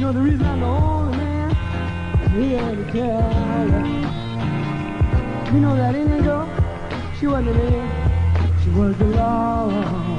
You know the reason I'm the only man here to tell you. You know that Indian girl, she wasn't an Indian, she was the law.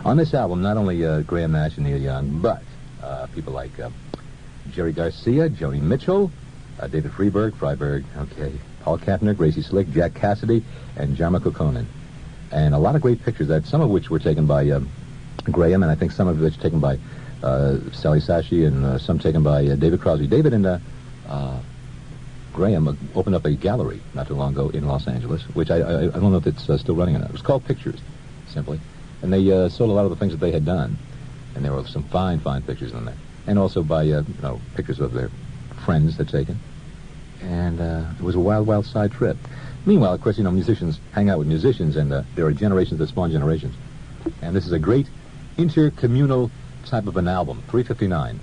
On this album, not only Graham Nash and Neil Young, but people like Jerry Garcia, Joni Mitchell, David Freiberg, okay, Paul Kattner, Gracie Slick, Jack Cassidy, and Jarmo Kekkonen. And a lot of great pictures, some of which were taken by Graham, and I think some of which taken by Sally Sashi, and some taken by David Crosby. David and Graham opened up a gallery not too long ago in Los Angeles, which I don't know if it's still running or not. It was called Pictures, simply. And they sold a lot of the things that they had done. And there were some fine, fine pictures in there. And also by, pictures of their friends they'd taken. And it was a wild, wild side trip. Meanwhile, of course, musicians hang out with musicians, and there are generations that spawn generations. And this is a great intercommunal type of an album, 359.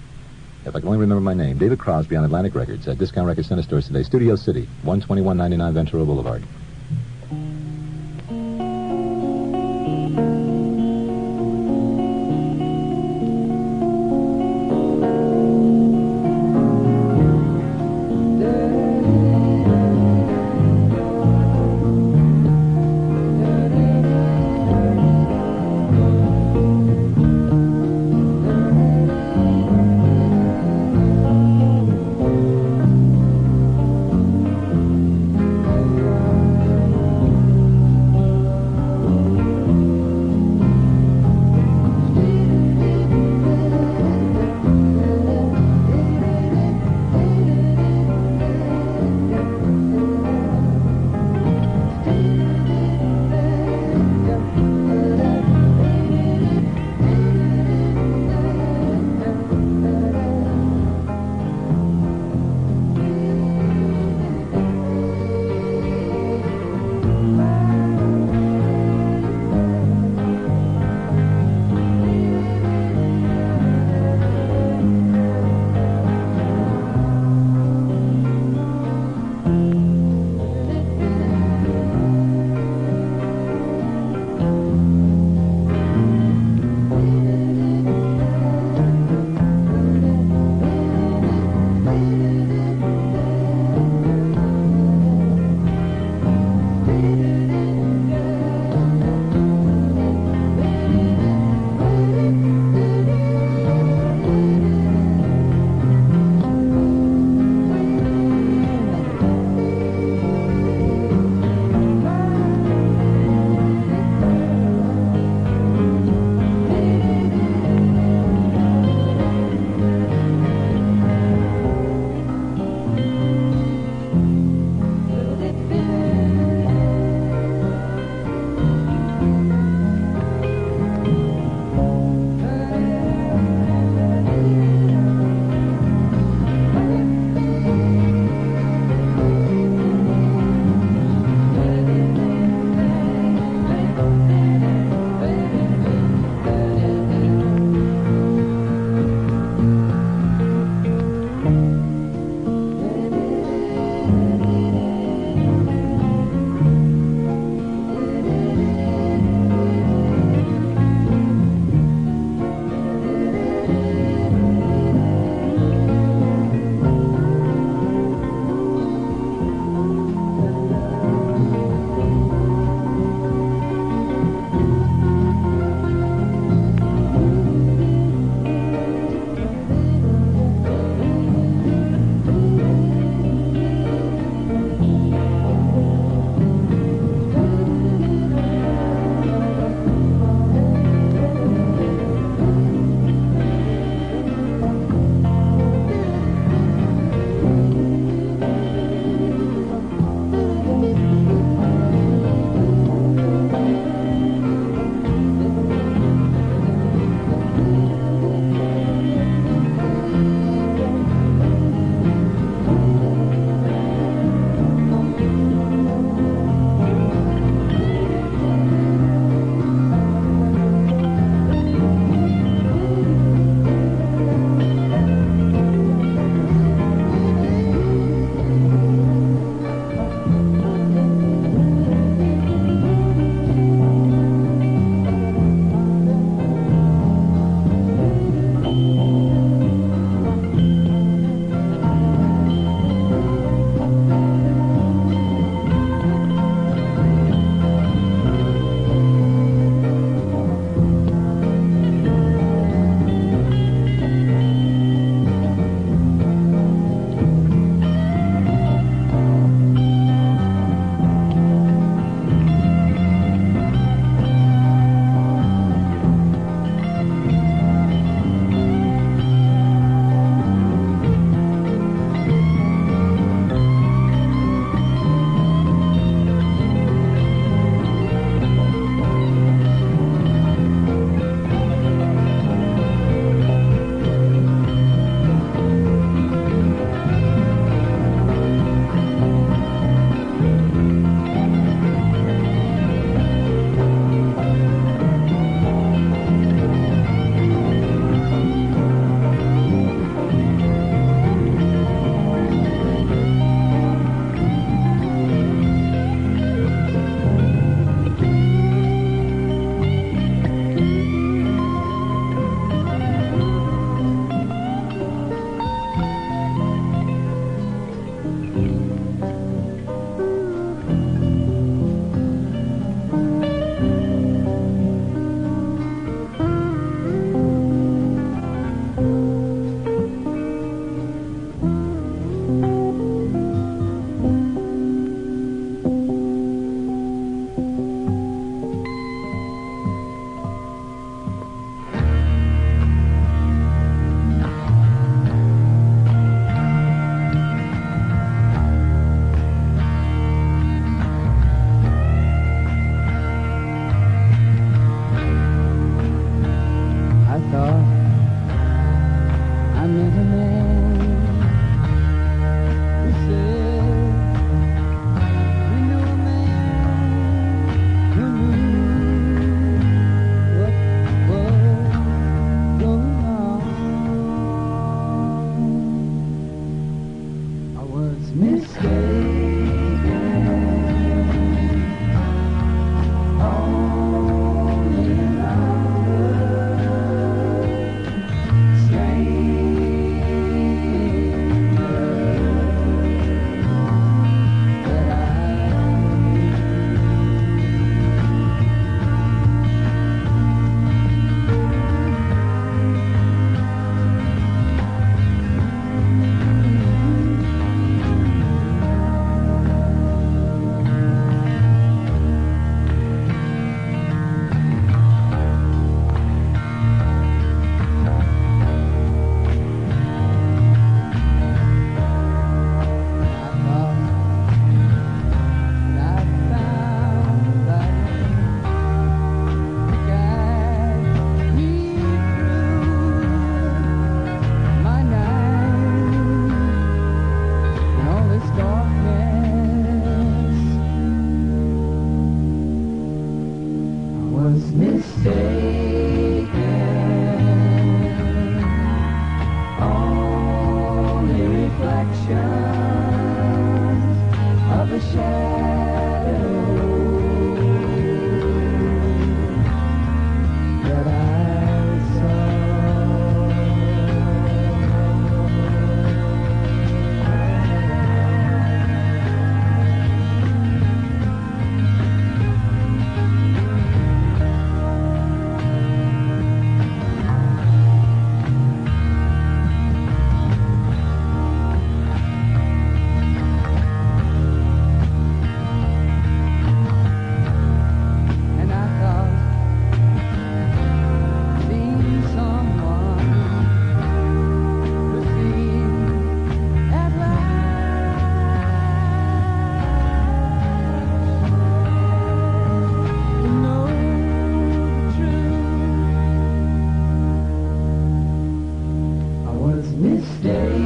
If I can only remember my name, David Crosby on Atlantic Records at Discount Record Center Stores today. Studio City, 12199 Ventura Boulevard. of a shadow that I saw. And I thought, seeing someone who seemed at last to know the truth. I was mistaken.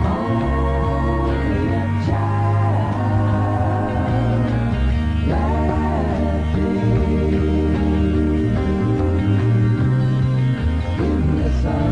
Only a child laughing in the sun.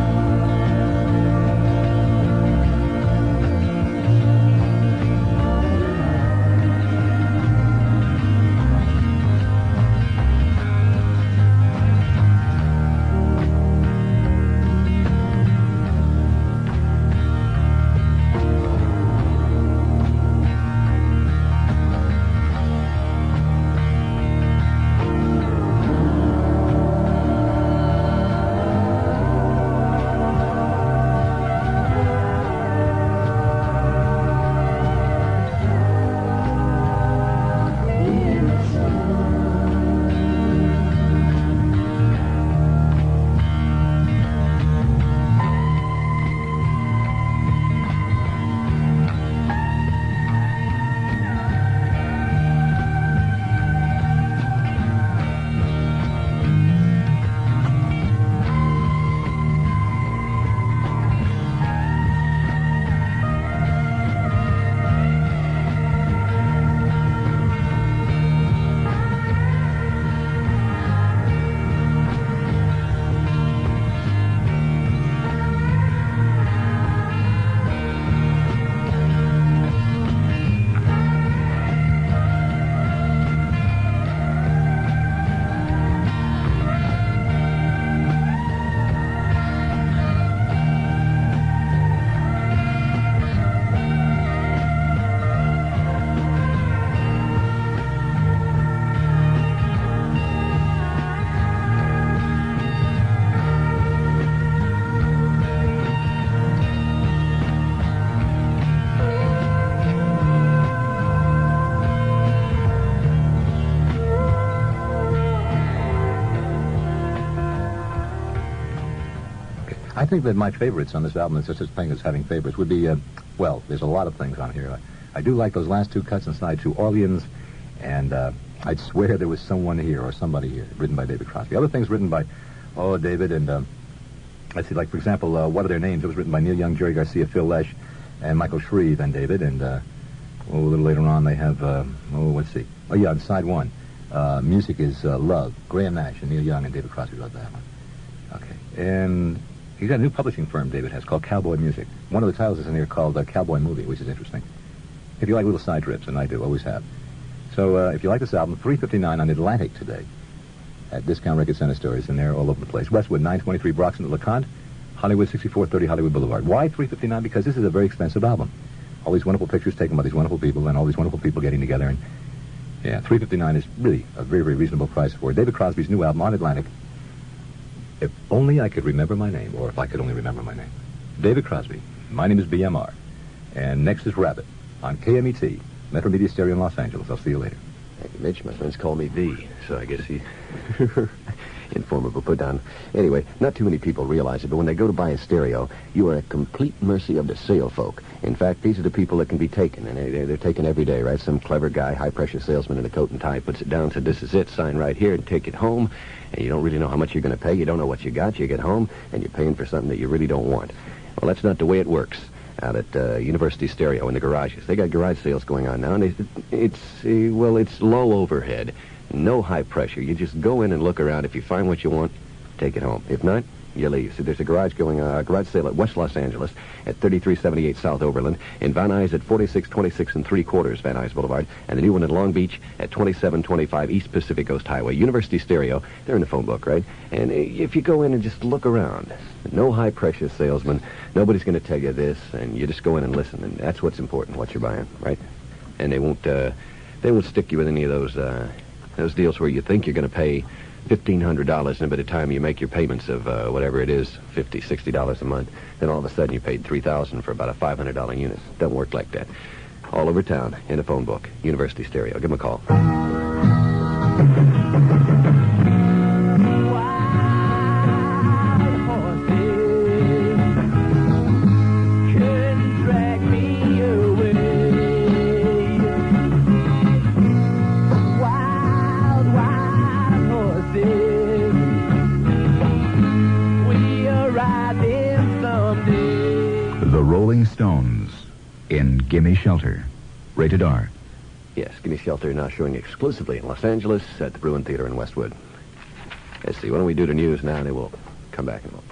I think that my favorites on this album, it's such a thing as having favorites, would be, well, there's a lot of things on here. I do like those last two cuts in Side 2, Orleans, and I'd swear there was someone here or somebody here, written by David Crosby. Other things written by, David, and let's see, like, for example, What Are Their Names? It was written by Neil Young, Jerry Garcia, Phil Lesh, and Michael Shreve and David, and a little later on they have, let's see. Oh, yeah, on Side 1, music is Love, Graham Nash and Neil Young and David Crosby wrote that one. Okay, and he's got a new publishing firm, David has, called Cowboy Music. One of the titles is in here called Cowboy Movie, which is interesting. If you like little side trips, and I do, always have. So if you like this album, $3.59 on Atlantic today at Discount Record Center stores, and they're all over the place. Westwood, 923 Broxton at LeConte, Hollywood, 6430 Hollywood Boulevard. Why $3.59? Because this is a very expensive album. All these wonderful pictures taken by these wonderful people, and all these wonderful people getting together. And yeah, $3.59 is really a very, very reasonable price for David Crosby's new album on Atlantic. If only I could remember my name, or if I could only remember my name. David Crosby. My name is BMR. And next is Rabbit on KMET, Metro Media Stereo in Los Angeles. I'll see you later. Thank you, Mitch. My friends call me V, so I guess he... Informal put down. Anyway, not too many people realize it, but when they go to buy a stereo, you are at complete mercy of the sale folk. In fact, these are the people that can be taken, and they're taken every day, right? Some clever guy, high-pressure salesman in a coat and tie, puts it down, said, this is it, sign right here, and take it home. And you don't really know how much you're going to pay. You don't know what you got. You get home, and you're paying for something that you really don't want. Well, that's not the way it works out at University Stereo in the garages. They got garage sales going on now, and it's low overhead. No high pressure. You just go in and look around. If you find what you want, take it home. If not, you leave. So there's a garage sale at West Los Angeles at 3378 South Overland. In Van Nuys at 4626 3/4 Van Nuys Boulevard. And the new one in Long Beach at 2725 East Pacific Coast Highway. University Stereo. They're in the phone book, right? And if you go in and just look around, no high-pressure salesman. Nobody's going to tell you this, and you just go in and listen. And that's what's important, what you're buying, right? And they won't stick you with any of those deals where you think you're going to pay $1,500, and by the time you make your payments of whatever it is, $50, $60 a month, then all of a sudden you paid $3,000 for about a $500 unit. Don't work like that. All over town, in a phone book, University Stereo. Give them a call. Stones in Gimme Shelter. Rated R. Yes, Gimme Shelter now showing exclusively in Los Angeles at the Bruin Theater in Westwood. Let's see, why don't we do the news now, and then we'll come back in a moment.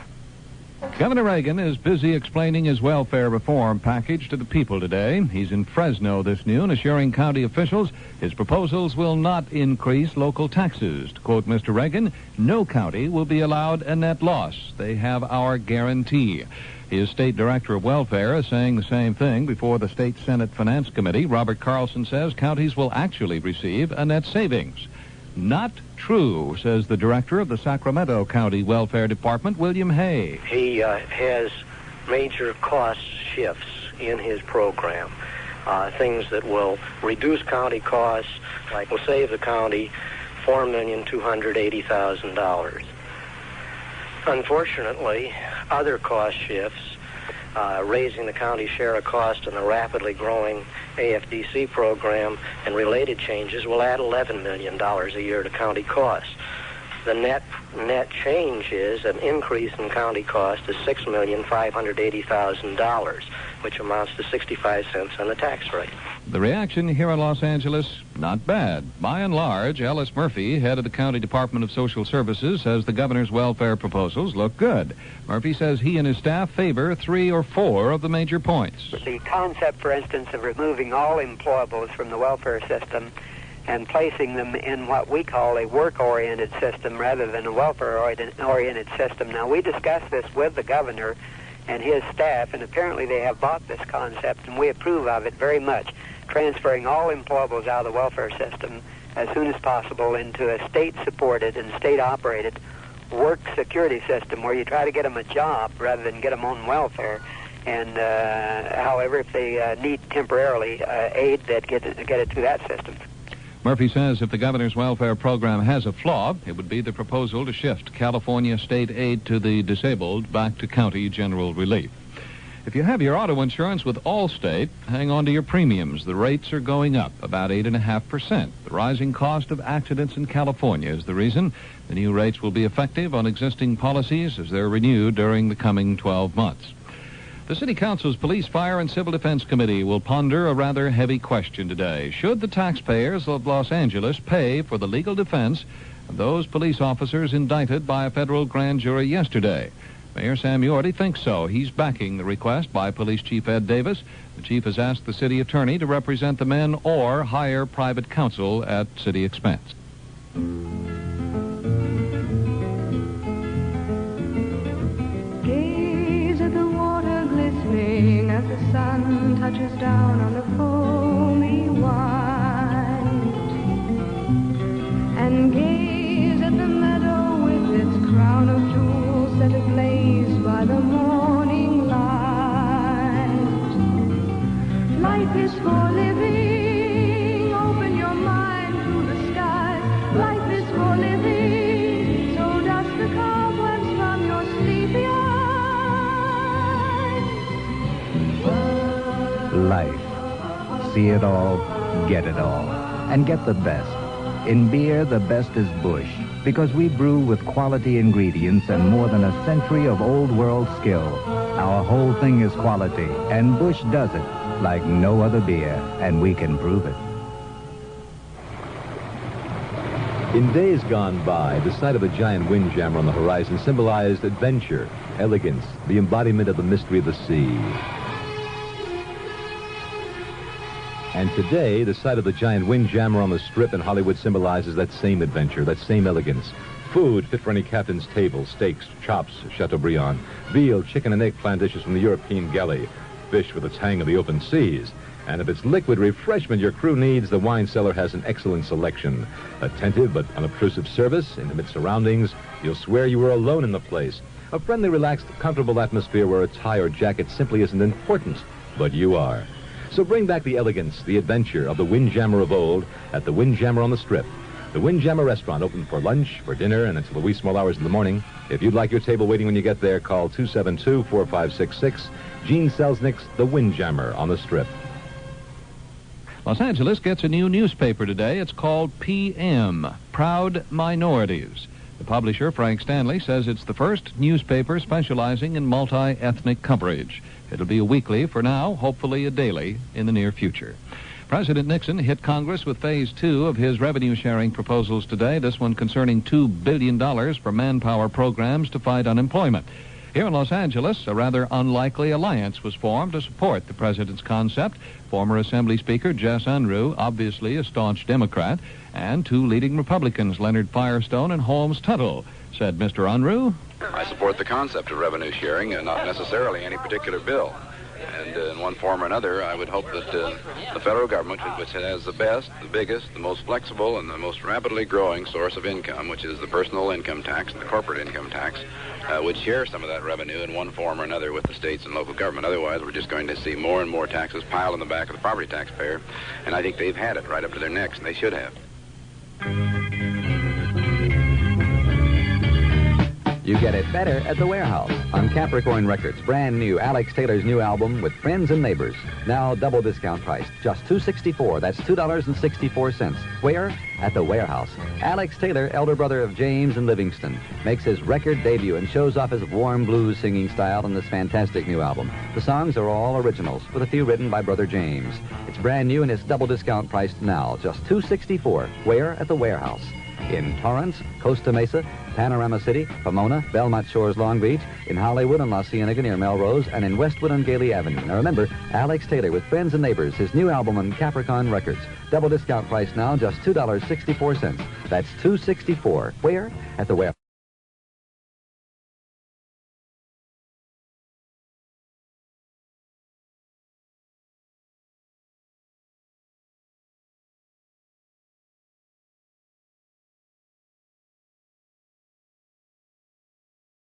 Governor Reagan is busy explaining his welfare reform package to the people today. He's in Fresno this noon, assuring county officials his proposals will not increase local taxes. To quote Mr. Reagan, no county will be allowed a net loss. They have our guarantee. His state director of welfare is saying the same thing before the state Senate Finance Committee. Robert Carlson says counties will actually receive a net savings. Not true, says the director of the Sacramento County Welfare Department, William Hay. He has major cost shifts in his program, things that will reduce county costs, like will save the county $4,280,000. Unfortunately, other cost shifts, raising the county share of cost in the rapidly growing AFDC program and related changes will add $11 million a year to county costs. The net change is an increase in county cost is $6,580,000, which amounts to 65 cents on the tax rate. The reaction here in Los Angeles, not bad. By and large, Ellis Murphy, head of the County Department of Social Services, says the governor's welfare proposals look good. Murphy says he and his staff favor 3 or 4 of the major points. The concept, for instance, of removing all employables from the welfare system and placing them in what we call a work-oriented system rather than a welfare-oriented system. Now, we discussed this with the governor and his staff, and apparently they have bought this concept, and we approve of it very much, transferring all employables out of the welfare system as soon as possible into a state-supported and state-operated work security system where you try to get them a job rather than get them on welfare. And, however, if they need temporarily aid, they'd get it through that system. Murphy says if the governor's welfare program has a flaw, it would be the proposal to shift California state aid to the disabled back to county general relief. If you have your auto insurance with Allstate, hang on to your premiums. The rates are going up about 8.5%. The rising cost of accidents in California is the reason. The new rates will be effective on existing policies as they're renewed during the coming 12 months. The City Council's Police, Fire, and Civil Defense Committee will ponder a rather heavy question today. Should the taxpayers of Los Angeles pay for the legal defense of those police officers indicted by a federal grand jury yesterday? Mayor Sam Yorty thinks so. He's backing the request by Police Chief Ed Davis. The chief has asked the city attorney to represent the men or hire private counsel at city expense. As the sun touches down on the foamy white, and gaze at the meadow with its crown of jewels set ablaze by the morning light. Life is for living, open your mind to the skies. Life is for living, so dust the cobwebs from your sleepy eyes. Life. See it all, get it all, and get the best. In beer, the best is Busch, because we brew with quality ingredients and more than a century of old-world skill. Our whole thing is quality, and Busch does it like no other beer, and we can prove it. In days gone by, the sight of a giant windjammer on the horizon symbolized adventure, elegance, the embodiment of the mystery of the sea. And today, the sight of the giant windjammer on the Strip in Hollywood symbolizes that same adventure, that same elegance. Food fit for any captain's table, steaks, chops, Chateaubriand, veal, chicken, and eggplant dishes from the European galley, fish with the tang of the open seas. And if it's liquid refreshment your crew needs, the wine cellar has an excellent selection. Attentive but unobtrusive service, intimate surroundings. You'll swear you were alone in the place. A friendly, relaxed, comfortable atmosphere where a tie or jacket simply isn't important, but you are. So bring back the elegance, the adventure of the Windjammer of old at the Windjammer on the Strip. The Windjammer restaurant open for lunch, for dinner, and until the wee small hours in the morning. If you'd like your table waiting when you get there, call 272-4566. Gene Selznick's The Windjammer on the Strip. Los Angeles gets a new newspaper today. It's called PM, Proud Minorities. The publisher, Frank Stanley, says it's the first newspaper specializing in multi-ethnic coverage. It'll be a weekly for now, hopefully a daily in the near future. President Nixon hit Congress with Phase 2 of his revenue-sharing proposals today, this one concerning $2 billion for manpower programs to fight unemployment. Here in Los Angeles, a rather unlikely alliance was formed to support the president's concept. Former Assembly Speaker Jess Unruh, obviously a staunch Democrat, and two leading Republicans, Leonard Firestone and Holmes Tuttle. Said Mr. Unruh, I support the concept of revenue sharing and not necessarily any particular bill. And in one form or another, I would hope that the federal government, which has the best, the biggest, the most flexible, and the most rapidly growing source of income, which is the personal income tax and the corporate income tax, would share some of that revenue in one form or another with the states and local government. Otherwise, we're just going to see more and more taxes piled on the back of the property taxpayer. And I think they've had it right up to their necks, and they should have. You get it better at the Warehouse on Capricorn Records. Brand new Alex Taylor's new album with Friends and Neighbors. Now double discount price, just $2.64. That's $2.64. Where? At the Warehouse. Alex Taylor, elder brother of James and Livingston, makes his record debut and shows off his warm blues singing style on this fantastic new album. The songs are all originals, with a few written by brother James. It's brand new and it's double discount priced now, just $2.64. Where? At the Warehouse. In Torrance, Costa Mesa, Panorama City, Pomona, Belmont Shores, Long Beach, in Hollywood and La Cienega near Melrose, and in Westwood on Gailey Avenue. Now remember, Alex Taylor with Friends and Neighbors, his new album on Capricorn Records. Double discount price now, just $2.64. That's $2.64. Where? At the Warehouse.